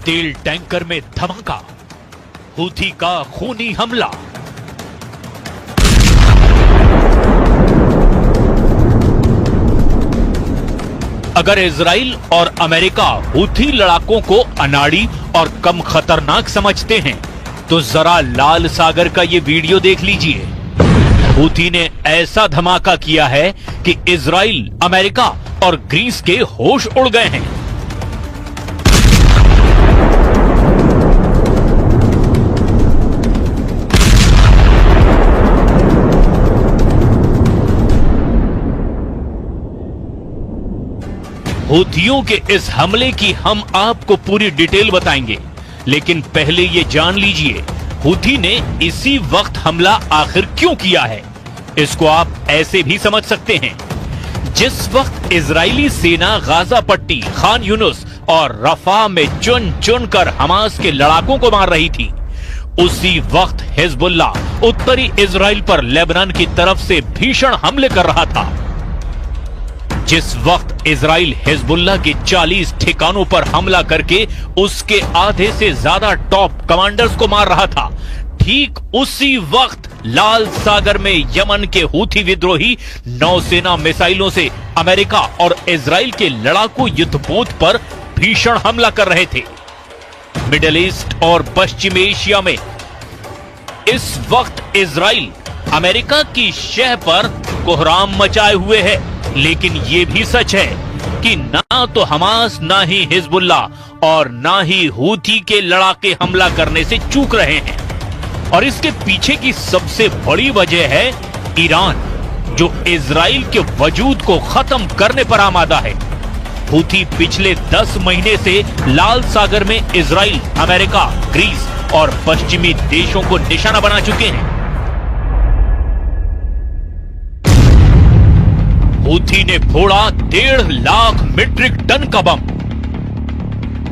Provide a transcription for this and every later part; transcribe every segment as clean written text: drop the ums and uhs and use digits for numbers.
तेल टैंकर में धमाका, हूथी का खूनी हमला। अगर इजराइल और अमेरिका हूथी लड़ाकों को अनाड़ी और कम खतरनाक समझते हैं तो जरा लाल सागर का ये वीडियो देख लीजिए। हूथी ने ऐसा धमाका किया है कि इजराइल, अमेरिका और ग्रीस के होश उड़ गए हैं। हूथियों के इस हमले की हम आपको पूरी डिटेल बताएंगे, लेकिन पहले ये जान लीजिए हूथी ने इसी वक्त हमला आखिर क्यों किया है। इसको आप ऐसे भी समझ सकते हैं, जिस वक्त इजरायली सेना गाजा पट्टी, खान यूनुस और रफा में चुन चुन कर हमास के लड़ाकों को मार रही थी, उसी वक्त हिजबुल्लाह उत्तरी इजराइल पर लेबनान की तरफ से भीषण हमले कर रहा था। जिस वक्त इजराइल हिजबुल्लाह के 40 ठिकानों पर हमला करके उसके आधे से ज्यादा टॉप कमांडर्स को मार रहा था, ठीक उसी वक्त लाल सागर में यमन के हूथी विद्रोही नौसेना मिसाइलों से अमेरिका और इजराइल के लड़ाकू युद्धपोत पर भीषण हमला कर रहे थे। मिडिल ईस्ट और पश्चिम एशिया में इस वक्त इजराइल अमेरिका की शह पर कोहराम मचाए हुए है, लेकिन ये भी सच है कि ना तो हमास, ना ही हिजबुल्लाह और ना ही हूथी के लड़ाके हमला करने से चूक रहे हैं। और इसके पीछे की सबसे बड़ी वजह है ईरान, जो इजराइल के वजूद को खत्म करने पर आमादा है। हूथी पिछले 10 महीने से लाल सागर में इजराइल, अमेरिका, ग्रीस और पश्चिमी देशों को निशाना बना चुके हैं। हूथी ने फोड़ा 1.5 लाख मीट्रिक टन का बम।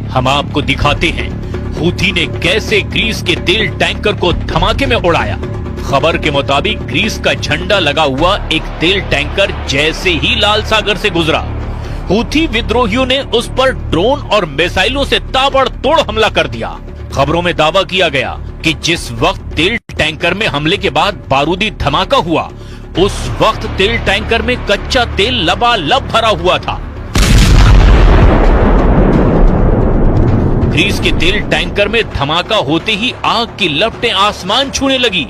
हम आपको दिखाते हैं हूथी ने कैसे ग्रीस के तेल टैंकर को धमाके में उड़ाया। खबर के मुताबिक ग्रीस का झंडा लगा हुआ एक तेल टैंकर जैसे ही लाल सागर से गुजरा, हूथी विद्रोहियों ने उस पर ड्रोन और मिसाइलों से ताबड़तोड़ हमला कर दिया। खबरों में दावा किया गया कि जिस वक्त तेल टैंकर में हमले के बाद बारूदी धमाका हुआ, उस वक्त तेल टैंकर में कच्चा तेल लबालब भरा हुआ था। ग्रीस के तेल टैंकर में धमाका होते ही आग की लपटें आसमान छूने लगी।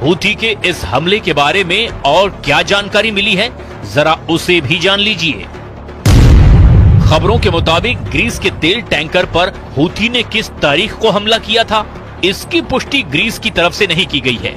हूथी के इस हमले के बारे में और क्या जानकारी मिली है, जरा उसे भी जान लीजिए। खबरों के मुताबिक ग्रीस के तेल टैंकर पर हूथी ने किस तारीख को हमला किया था, इसकी पुष्टि ग्रीस की तरफ से नहीं की गई है,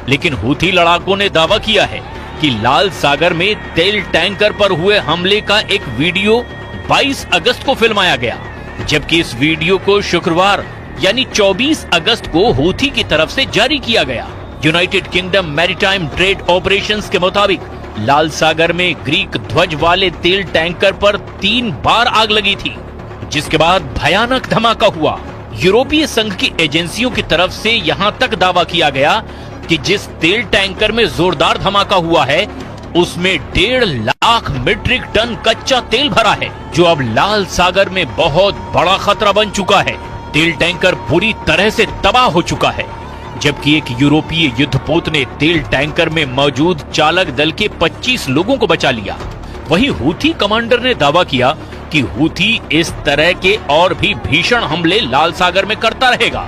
लेकिन हूथी लड़ाकों ने दावा किया है कि लाल सागर में तेल टैंकर पर हुए हमले का एक वीडियो 22 अगस्त को फिल्माया गया, जबकि इस वीडियो को शुक्रवार यानी 24 अगस्त को हूथी की तरफ से जारी किया गया। United kingdom maritime trade operations के मुताबिक लाल सागर में ग्रीक ध्वज वाले तेल टैंकर पर 3 बार आग लगी थी, जिसके बाद भयानक धमाका हुआ। यूरोपीय संघ की एजेंसियों की तरफ से यहां तक दावा किया गया कि जिस तेल टैंकर में जोरदार धमाका हुआ है, उसमें 1.5 लाख मीट्रिक टन कच्चा तेल भरा है, जो अब लाल सागर में बहुत बड़ा खतरा बन चुका है। तेल टैंकर पूरी तरह से तबाह हो चुका है, जबकि एक यूरोपीय युद्धपोत ने तेल टैंकर में मौजूद चालक दल के 25 लोगों को बचा लिया। वहीं हूथी कमांडर ने दावा किया कि हूथी इस तरह के और भी भीषण हमले लाल सागर में करता रहेगा।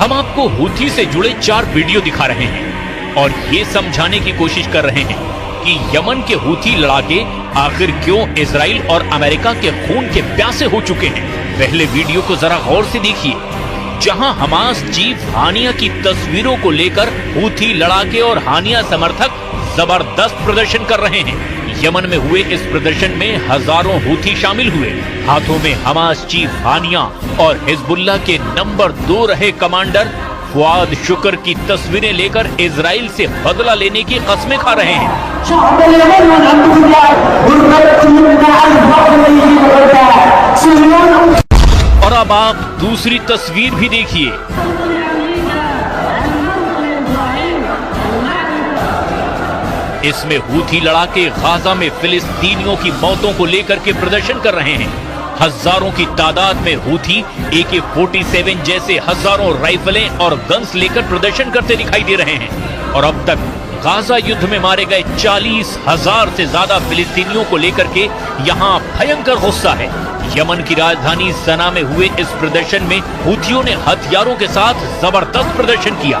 हम आपको हूथी से जुड़े 4 वीडियो दिखा रहे हैं और ये समझाने की कोशिश कर रहे हैं कि यमन के हूथी लड़ाके आखिर क्यों इजराइल और अमेरिका के खून के प्यासे हो चुके हैं। पहले वीडियो को जरा गौर से देखिए, जहां हमास चीफ हानिया की तस्वीरों को लेकर हूथी लड़ाके और हानिया समर्थक जबरदस्त प्रदर्शन कर रहे हैं। यमन में हुए इस प्रदर्शन में हजारों हूथी शामिल हुए। हाथों में हमास चीफ हानिया और हिजबुल्लाह के नंबर 2 रहे कमांडर फुआद शुक्र की तस्वीरें लेकर इजराइल से बदला लेने की कस्में खा रहे हैं। और अब आप दूसरी तस्वीर भी देखिए। इसमें हूथी लड़ाके गाजा में फिलिस्तीनियों की मौतों को लेकर के प्रदर्शन कर रहे हैं। हजारों की तादाद में हूथी AK-47 जैसे हजारों राइफलें और गन्स लेकर प्रदर्शन करते दिखाई दे रहे हैं। और अब तक गाजा युद्ध में मारे गए 40,000 से ज्यादा फिलिस्तीनियों को लेकर के यहाँ भयंकर गुस्सा है। यमन की राजधानी सना में हुए इस प्रदर्शन में हूथियों ने हथियारों के साथ जबरदस्त प्रदर्शन किया।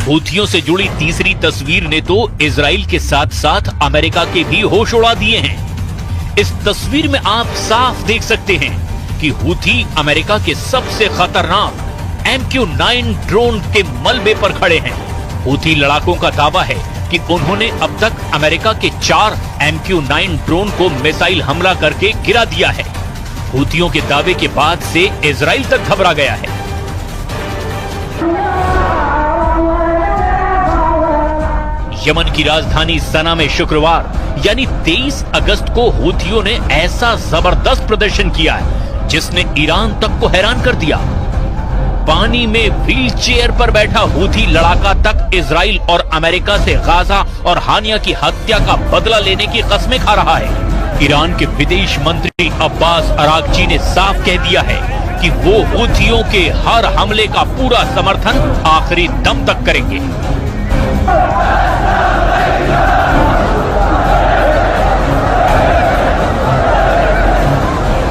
हूथियों से जुड़ी तीसरी तस्वीर ने तो इजराइल के साथ साथ अमेरिका के भी होश उड़ा दिए हैं। इस तस्वीर में आप साफ देख सकते हैं कि हूथी अमेरिका के सबसे खतरनाक MQ-9 ड्रोन के मलबे पर खड़े हैं। हूथी लड़ाकों का दावा है कि उन्होंने अब तक अमेरिका के 4 MQ-9 ड्रोन को मिसाइल हमला करके गिरा दिया है। हूथियों के दावे के बाद से इजराइल तक घबरा गया है। यमन की राजधानी सना में शुक्रवार यानी 23 अगस्त को हूथियों ने ऐसा जबरदस्त प्रदर्शन किया है जिसने ईरान तक को हैरान कर दिया। पानी में व्हील चेयर पर बैठा हूथी लड़ाका तक इजराइल और अमेरिका से गाजा और हानिया की हत्या का बदला लेने की कस्में खा रहा है। ईरान के विदेश मंत्री अब्बास अरागची ने साफ कह दिया है कि वो हूथियों के हर हमले का पूरा समर्थन आखिरी दम तक करेंगे।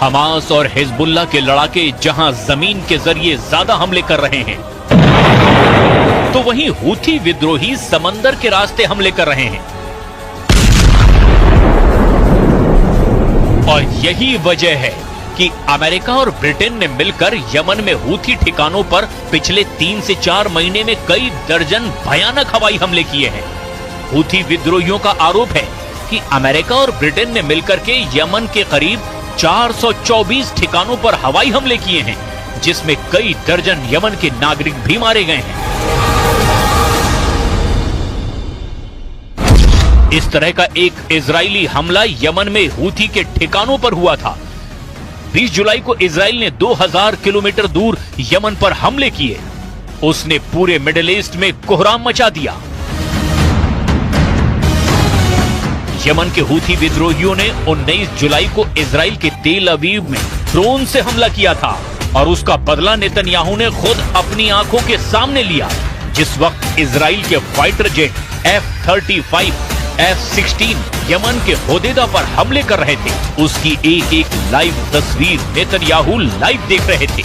हमास और हिजबुल्लाह के लड़ाके जहां जमीन के जरिए ज्यादा हमले कर रहे हैं, तो वहीं हूथी विद्रोही समंदर के रास्ते हमले कर रहे हैं। और यही वजह है कि अमेरिका और ब्रिटेन ने मिलकर यमन में हूथी ठिकानों पर पिछले 3 से 4 महीने में कई दर्जन भयानक हवाई हमले किए हैं। हूथी विद्रोहियों का आरोप है कि अमेरिका और ब्रिटेन ने मिलकर के यमन के करीब 424 ठिकानों पर हवाई हमले किए हैं, जिसमें कई दर्जन यमन के नागरिक भी मारे गए हैं। इस तरह का एक इजरायली हमला यमन में हूथी के ठिकानों पर हुआ था। 20 जुलाई को इजराइल ने 2000 किलोमीटर दूर यमन पर हमले किए। उसने पूरे मिडिल ईस्ट में कोहराम मचा दिया। यमन के हूथी विद्रोहियों ने 19 जुलाई को इजराइल के तेल अवीव में ड्रोन से हमला किया था और उसका बदला नेतन्याहू ने खुद अपनी आंखों के सामने लिया। जिस वक्त इजराइल के fighter jet F-35, F-16 Yemen के होदेदा पर हमले कर रहे थे, उसकी एक एक लाइव तस्वीर नेतन्याहू लाइव देख रहे थे।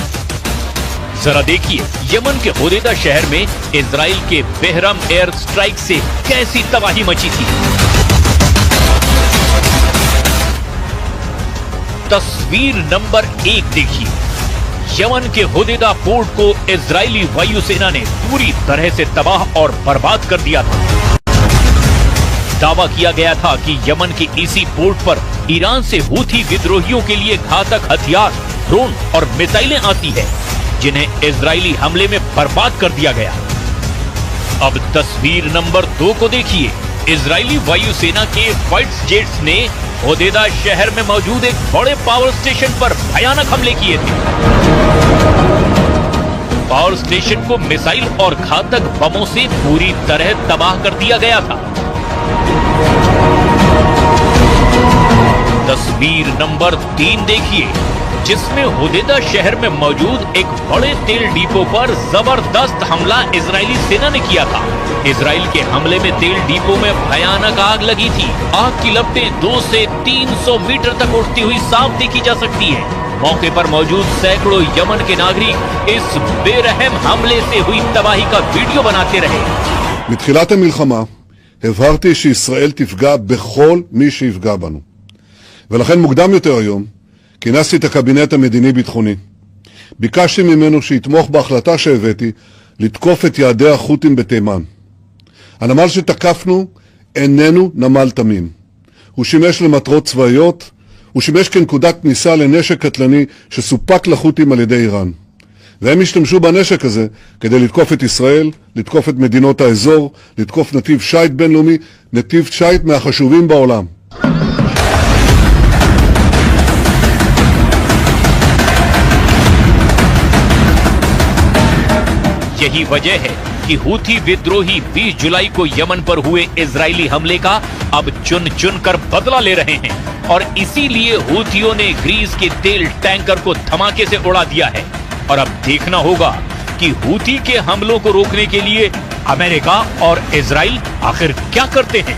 जरा देखिए यमन के होदेदा शहर में इजराइल के बेहरम एयर स्ट्राइक से कैसी तबाही मची थी। तस्वीर नंबर 1 देखिए। यमन के होदेदा पोर्ट को इजरायली वायुसेना ने पूरी तरह से तबाह और बर्बाद कर दिया था। दावा किया गया था कि यमन के इसी पोर्ट पर ईरान से हूथी विद्रोहियों के लिए घातक हथियार, ड्रोन और मिसाइलें आती है, जिन्हें इजरायली हमले में बर्बाद कर दिया गया। अब तस्वीर नंबर 2 को देखिए। इजरायली वायुसेना के फाइटर जेट्स ने होदेदा शहर में मौजूद एक बड़े पावर स्टेशन पर भयानक हमले किए थे। पावर स्टेशन को मिसाइल और घातक बमों से पूरी तरह तबाह कर दिया गया था। तस्वीर नंबर 3 देखिए, जिसमें होदेदा शहर में मौजूद एक बड़े तेल डिपो पर जबरदस्त हमला इजरायली सेना ने किया था। इजराइल के हमले में तेल डिपो में भयानक आग लगी थी। आग की लपटें 200 से 300 मीटर तक उठती हुई साफ देखी जा सकती है। मौके पर मौजूद सैकड़ों यमन के नागरिक इस बेरहम हमले से हुई तबाही का वीडियो बनाते रहे। מתחילת המלחמה הבהרתי שישראל תפגע בכל מי שיפגע בנו. ולכן מוקדם יותר היום כינסתי את הקבינט המדיני-ביטחוני. ביקשתי ממנו שיתמוך בהחלטה שהבאתי לתקוף את יעדי החות'ים בתימן. הנמל שתקפנו איננו נמל תמים. הוא שימש למטרות צבאיות, הוא שימש כנקודת כניסה לנשק קטלני שסופק לחות'ים על ידי איראן. והם השתמשו בנשק הזה כדי לתקוף את ישראל, לתקוף את מדינות האזור, לתקוף נתיב שייט בינלאומי, נתיב שייט מהחשובים בעולם. यही वजह है कि हूथी विद्रोही 20 जुलाई को यमन पर हुए इजरायली हमले का अब चुन चुन कर बदला ले रहे हैं और इसीलिए हूथियों ने ग्रीस के तेल टैंकर को धमाके से उड़ा दिया है। और अब देखना होगा कि हूथी के हमलों को रोकने के लिए अमेरिका और इजराइल आखिर क्या करते हैं।